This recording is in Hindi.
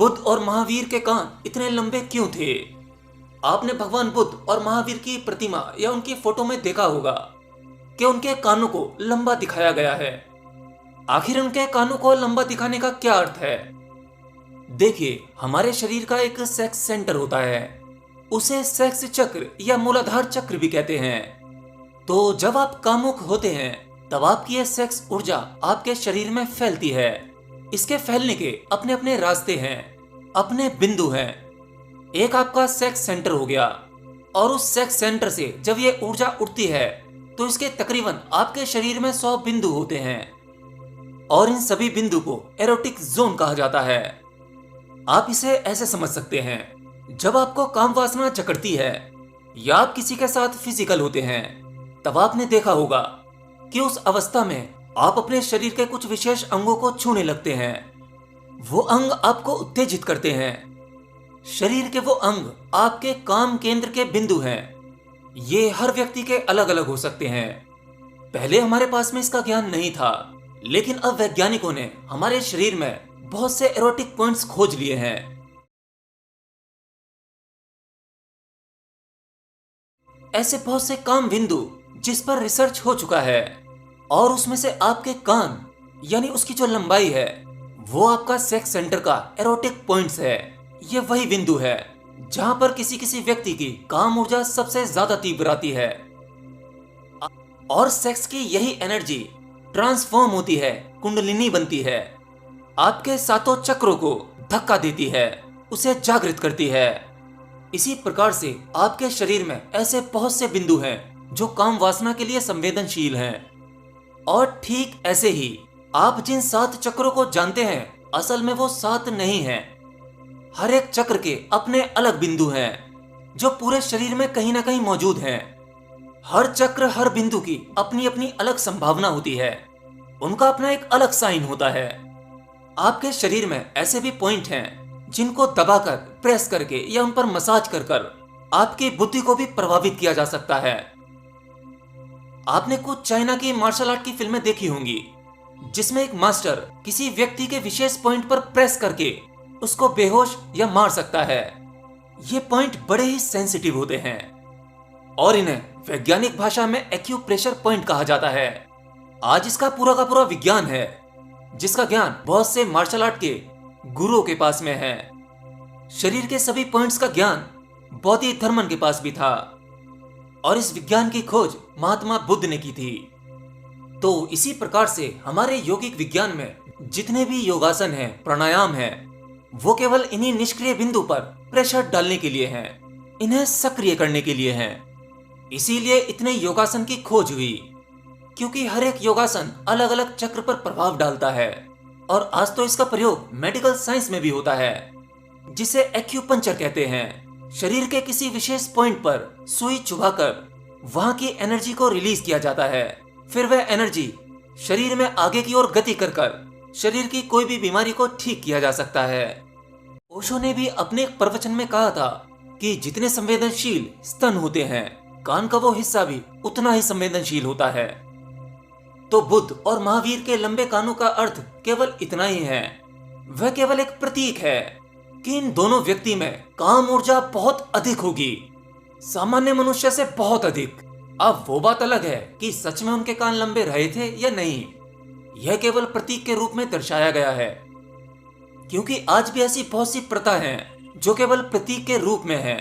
बुद्ध और महावीर के कान इतने लंबे क्यों थे? आपने भगवान बुद्ध और महावीर की प्रतिमा या उनकी फोटो में देखा होगा कि उनके कानों को लंबा दिखाया गया है। आखिर उनके कानों को लंबा दिखाने का क्या अर्थ है? देखिए, हमारे शरीर का एक सेक्स सेंटर होता है, उसे सेक्स चक्र या मूलाधार चक्र भी कहते हैं। तो जब आप कामुक होते हैं तब आपकी यह सेक्स ऊर्जा आपके शरीर में फैलती है। इसके फैलने के अपने अपने रास्ते हैं, अपने बिंदु हैं। एक आपका सेक्स सेंटर हो गया, और उस सेक्स सेंटर से जब ये ऊर्जा उठती है तो इसके तकरीबन आपके शरीर में 100 बिंदु होते हैं, और इन सभी बिंदु को एरोटिक जोन कहा जाता है। आप इसे ऐसे समझ सकते हैं, जब आपको काम वासना जकड़ती है या आप किसी के साथ फिजिकल होते हैं, तब आपने देखा होगा कि उस अवस्था में आप अपने शरीर के कुछ विशेष अंगों को छूने लगते हैं। वो अंग आपको उत्तेजित करते हैं। शरीर के वो अंग आपके काम केंद्र के बिंदु हैं। ये हर व्यक्ति के अलग अलग हो सकते हैं। पहले हमारे पास में इसका ज्ञान नहीं था, लेकिन अब वैज्ञानिकों ने हमारे शरीर में बहुत से एरोटिक पॉइंट्स खोज लिए हैं। ऐसे बहुत से काम बिंदु जिस पर रिसर्च हो चुका है, और उसमें से आपके कान यानी उसकी जो लंबाई है वो आपका सेक्स सेंटर का एरोटिक पॉइंट्स है। ये वही बिंदु है जहां पर किसी किसी व्यक्ति की काम ऊर्जा सबसे ज्यादा तीव्र आती है, और सेक्स की यही एनर्जी ट्रांसफॉर्म होती है, कुंडलिनी बनती है, आपके सातों चक्रों को धक्का देती है, उसे जागृत करती है। इसी प्रकार से आपके शरीर में ऐसे बहुत से बिंदु हैं जो काम वासना के लिए संवेदनशील हैं। और ठीक ऐसे ही आप जिन 7 चक्रों को जानते हैं, असल में वो 7 नहीं हैं। हर एक चक्र के अपने अलग बिंदु हैं जो पूरे शरीर में कहीं ना कहीं मौजूद हैं। हर चक्र, हर बिंदु की अपनी अपनी अलग संभावना होती है, उनका अपना एक अलग साइन होता है। आपके शरीर में ऐसे भी पॉइंट हैं जिनको दबाकर, प्रेस करके या उन पर मसाज कर कर आपकी बुद्धि को भी प्रभावित किया जा सकता है। आपने कुछ चाइना की मार्शल आर्ट की फिल्में देखी होंगी, जिसमें एक मास्टर किसी व्यक्ति के विशेष पॉइंट पर प्रेस करके उसको बेहोश या मार सकता है। ये पॉइंट बड़े ही सेंसिटिव होते हैं, और इन्हें वैज्ञानिक भाषा में एक्यूप्रेशर पॉइंट कहा जाता है। आज इसका पूरा का पूरा विज्ञान है, जिसका ज्ञान बहुत से मार्शल आर्ट के गुरुओं के पास में है। शरीर के सभी पॉइंट्स का ज्ञान बौद्धि धर्मन के पास भी था, और इस विज्ञान की खोज महात्मा बुद्ध ने की थी। तो इसी प्रकार से हमारे यौगिक विज्ञान में जितने भी योगासन हैं, प्राणायाम हैं, वो केवल इन्हीं निष्क्रिय बिंदु पर प्रेशर डालने के लिए हैं, इन्हें सक्रिय करने के लिए हैं। इसीलिए इतने योगासन की खोज हुई, क्योंकि हर एक योगासन अलग अलग चक्र पर प्रभाव डालता है। और आज तो इसका प्रयोग मेडिकल साइंस में भी होता है, जिसे एक्यूपंक्चर कहते हैं। शरीर के किसी विशेष पॉइंट पर सुई चुभाकर वहां की एनर्जी को रिलीज किया जाता है। फिर वह एनर्जी शरीर में आगे की ओर गति कर कर शरीर की कोई भी बीमारी को ठीक किया जा सकता है। ओशो ने भी अपने एक प्रवचन में कहा था कि जितने संवेदनशील स्तन होते हैं, कान का वो हिस्सा भी उतना ही संवेदनशील होता है। तो बुद्ध और महावीर के लंबे कानों का अर्थ केवल इतना ही है। वह केवल एक प्रतीक है कि इन दोनों व्यक्ति में काम ऊर्जा बहुत अधिक होगी, सामान्य मनुष्य से बहुत अधिक। अब वो बात अलग है कि सच में उनके कान लंबे रहे थे या नहीं, यह केवल प्रतीक के रूप में दर्शाया गया है। क्योंकि आज भी ऐसी बहुत सी प्रथा हैं जो केवल प्रतीक के रूप में है,